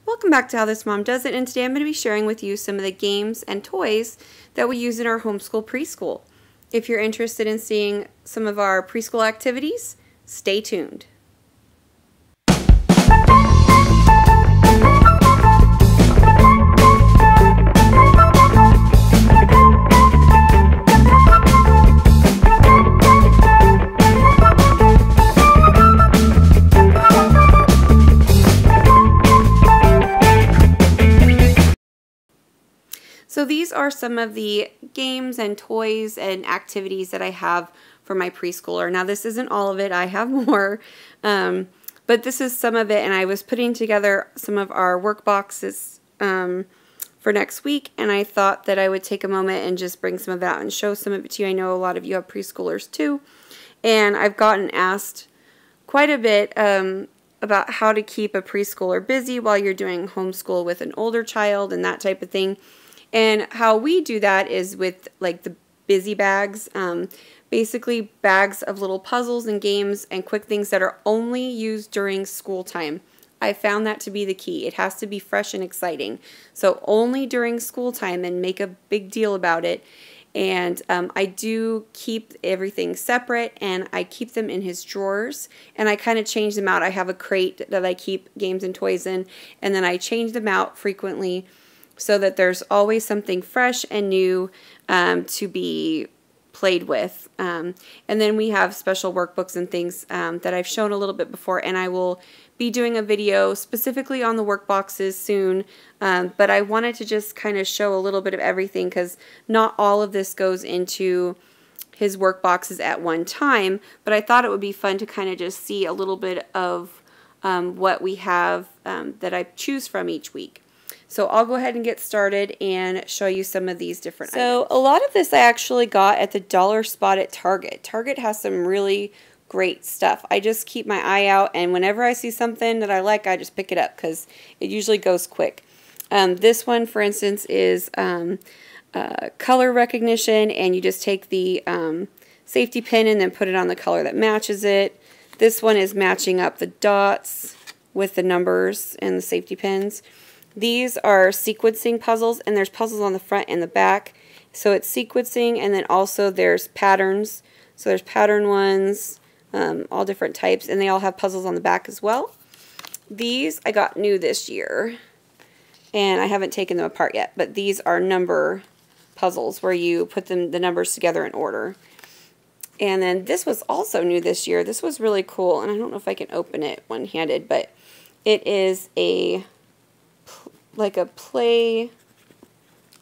Welcome back to How This Mom Does It, and today I'm going to be sharing with you some of the games and toys that we use in our homeschool preschool. If you're interested in seeing some of our preschool activities, stay tuned. So these are some of the games and toys and activities that I have for my preschooler. Now this isn't all of it, I have more, but this is some of it, and I was putting together some of our work boxes for next week, and I thought that I would take a moment and just bring some of that and show some of it to you. I know a lot of you have preschoolers too, and I've gotten asked quite a bit about how to keep a preschooler busy while you're doing homeschool with an older child and that type of thing. And how we do that is with like the busy bags, basically bags of little puzzles and games and quick things that are only used during school time. I found that to be the key. It has to be fresh and exciting. So only during school time, and make a big deal about it. And I do keep everything separate, and I keep them in his drawers, and I kind of change them out. I have a crate that I keep games and toys in, and then I change them out frequently, so that there's always something fresh and new to be played with. And then we have special workbooks and things that I've shown a little bit before, and I will be doing a video specifically on the work boxes soon, but I wanted to just kind of show a little bit of everything, because not all of this goes into his work boxes at one time, but I thought it would be fun to kind of just see a little bit of what we have that I choose from each week. So I'll go ahead and get started and show you some of these different items. A lot of this I actually got at the dollar spot at Target. Target has some really great stuff. I just keep my eye out, and whenever I see something that I like, I just pick it up because it usually goes quick. This one, for instance, is color recognition, and you just take the safety pin and then put it on the color that matches it. This one is matching up the dots with the numbers and the safety pins. These are sequencing puzzles, and there's puzzles on the front and the back. So it's sequencing, and then also there's patterns. So there's pattern ones, all different types, and they all have puzzles on the back as well. These I got new this year, and I haven't taken them apart yet, but these are number puzzles where you put the numbers together in order. And then this was also new this year. This was really cool, and I don't know if I can open it one-handed, but it is like a play,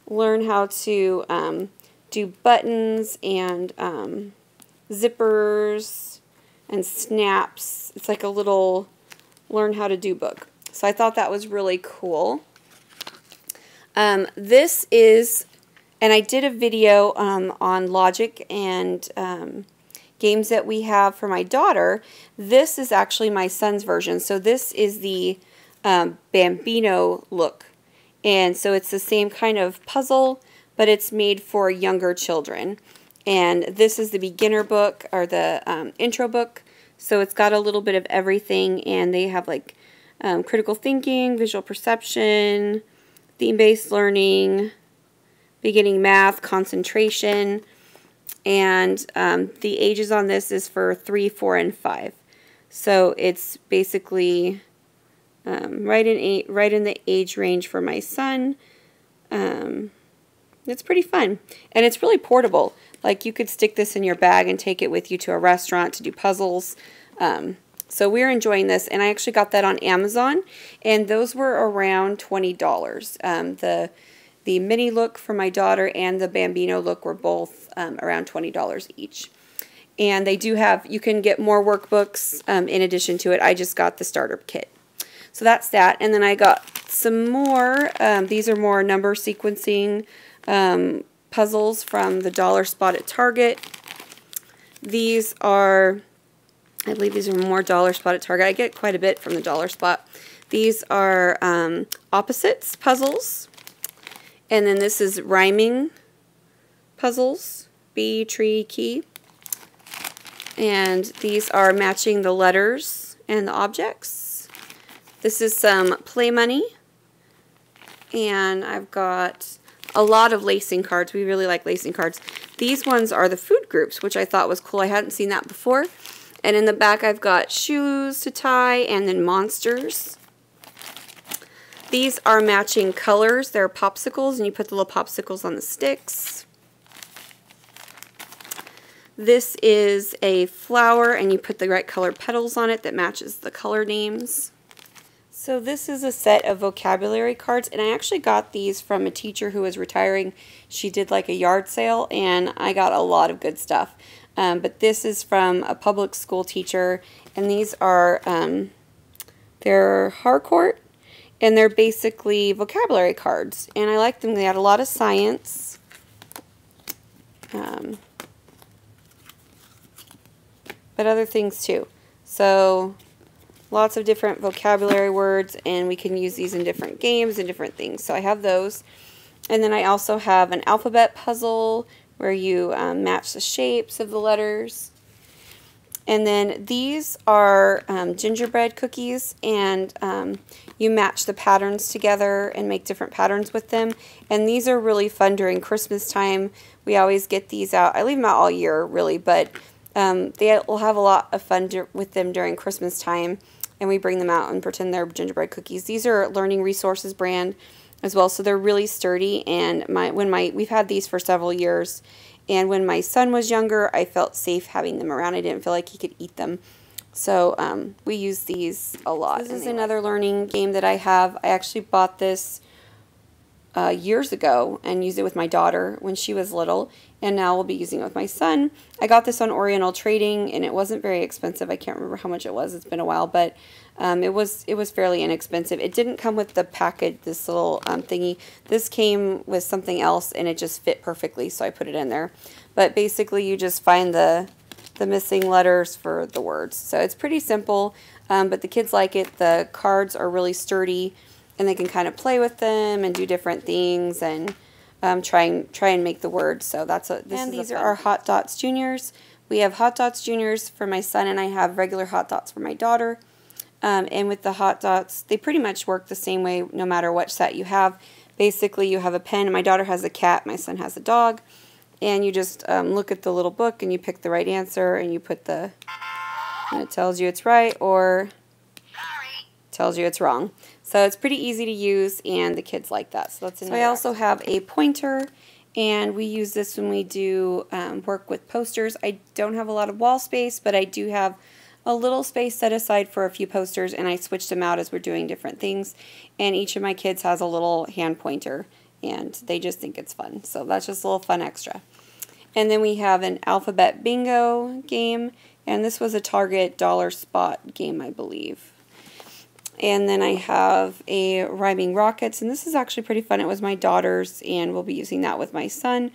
learn how to do buttons and zippers and snaps. It's like a little learn how to do book. So I thought that was really cool. This is, and I did a video on logic and games that we have for my daughter. This is actually my son's version. So this is the Bambino look, and so it's the same kind of puzzle, but it's made for younger children. And this is the beginner book, or the intro book, so it's got a little bit of everything, and they have like critical thinking, visual perception, theme-based learning, beginning math, concentration, and the ages on this is for 3, 4, and 5. So it's basically right in the age range for my son. It's pretty fun, and it's really portable. Like, you could stick this in your bag and take it with you to a restaurant to do puzzles. So we're enjoying this, and I actually got that on Amazon, and those were around $20. The mini look for my daughter and the Bambino look were both around $20 each. And they do have, you can get more workbooks in addition to it. I just got the starter kit. So that's that. And then I got some more. These are more number sequencing puzzles from the dollar spot at Target. These are, I believe these are more dollar spot at Target. I get quite a bit from the dollar spot. These are opposites puzzles. And then this is rhyming puzzles, bee, tree, key. And these are matching the letters and the objects. This is some play money And I've got a lot of lacing cards. We really like lacing cards. These ones are the food groups, which I thought was cool. I hadn't seen that before. And in the back I've got shoes to tie and then monsters. These are matching colors. They're popsicles, and you put the little popsicles on the sticks. This is a flower, and you put the right colored petals on it that matches the color names. So this is a set of vocabulary cards, and I actually got these from a teacher who was retiring. She did like a yard sale, and I got a lot of good stuff. But this is from a public school teacher, and these are, they're Harcourt, and they're basically vocabulary cards, and I like them. They had a lot of science. But other things too. So lots of different vocabulary words, and we can use these in different games and different things. So I have those. And then I also have an alphabet puzzle where you match the shapes of the letters. And then these are gingerbread cookies, and you match the patterns together and make different patterns with them. And these are really fun during Christmas time. We always get these out. I leave them out all year, really, but they will have a lot of fun with them during Christmas time, and we bring them out and pretend they're gingerbread cookies. These are Learning Resources brand as well, so they're really sturdy. And we've had these for several years, and when my son was younger, I felt safe having them around. I didn't feel like he could eat them, so we use these a lot. This is another learning game that I have. I actually bought this years ago and used it with my daughter when she was little, and now we'll be using it with my son. I got this on Oriental Trading, and it wasn't very expensive. I can't remember how much it was. It's been a while, but it was fairly inexpensive. It didn't come with the package, this little thingy. This came with something else, and it just fit perfectly, so I put it in there. But basically, you just find the missing letters for the words. So it's pretty simple, but the kids like it. The cards are really sturdy, and they can kind of play with them and do different things and try and make the words. So these are our Hot Dots Juniors. We have Hot Dots Juniors for my son, and I have regular Hot Dots for my daughter. And with the Hot Dots, they pretty much work the same way no matter what set you have. Basically, you have a pen. My daughter has a cat. My son has a dog. And you just look at the little book, and you pick the right answer, and you put and it tells you it's right or tells you it's wrong. So it's pretty easy to use, and the kids like that. So I also have a pointer, and we use this when we do work with posters. I don't have a lot of wall space, but I do have a little space set aside for a few posters, and I switched them out as we're doing different things. And each of my kids has a little hand pointer, and they just think it's fun. So that's just a little fun extra. And then we have an alphabet bingo game, and this was a Target dollar spot game, I believe. And then I have a rhyming rockets, and this is actually pretty fun. It was my daughter's, and we'll be using that with my son.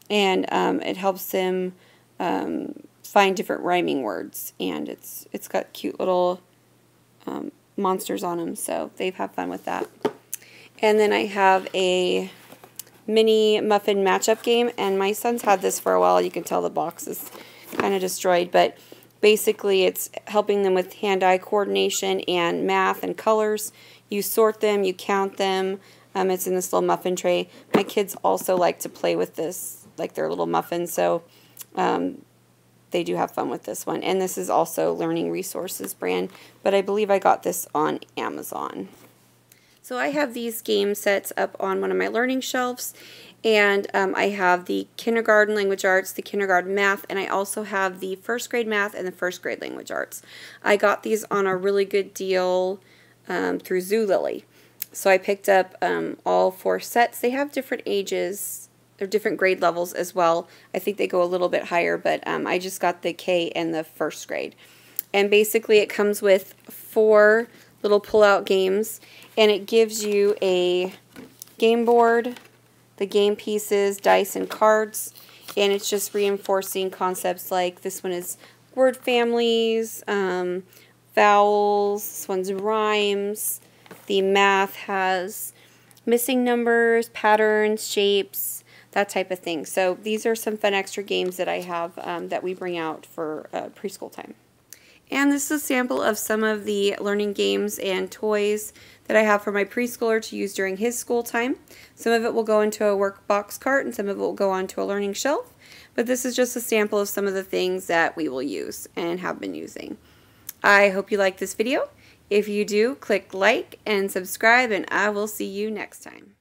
And it helps him find different rhyming words, and it's got cute little monsters on them, so they've had fun with that. And then I have a mini muffin matchup game, and my son's had this for a while. You can tell the box is kind of destroyed, but basically it's helping them with hand-eye coordination and math and colors. You sort them, you count them. It's in this little muffin tray. My kids also like to play with this, like their little muffins, so they do have fun with this one. And this is also Learning Resources brand, but I believe I got this on Amazon. So I have these game sets up on one of my learning shelves, and I have the kindergarten language arts, the kindergarten math, and I also have the first grade math and the first grade language arts. I got these on a really good deal through Zulily. So I picked up all 4 sets. They have different ages, or different grade levels as well. I think they go a little bit higher, but I just got the K and the first grade. And basically it comes with 4 little pull-out games, and it gives you a game board, the game pieces, dice, and cards, and it's just reinforcing concepts like this one is word families, vowels, this one's rhymes. The math has missing numbers, patterns, shapes, that type of thing. So these are some fun extra games that I have that we bring out for preschool time. And this is a sample of some of the learning games and toys that I have for my preschooler to use during his school time. Some of it will go into a workbox cart and some of it will go onto a learning shelf. But this is just a sample of some of the things that we will use and have been using. I hope you like this video. If you do, click like and subscribe, and I will see you next time.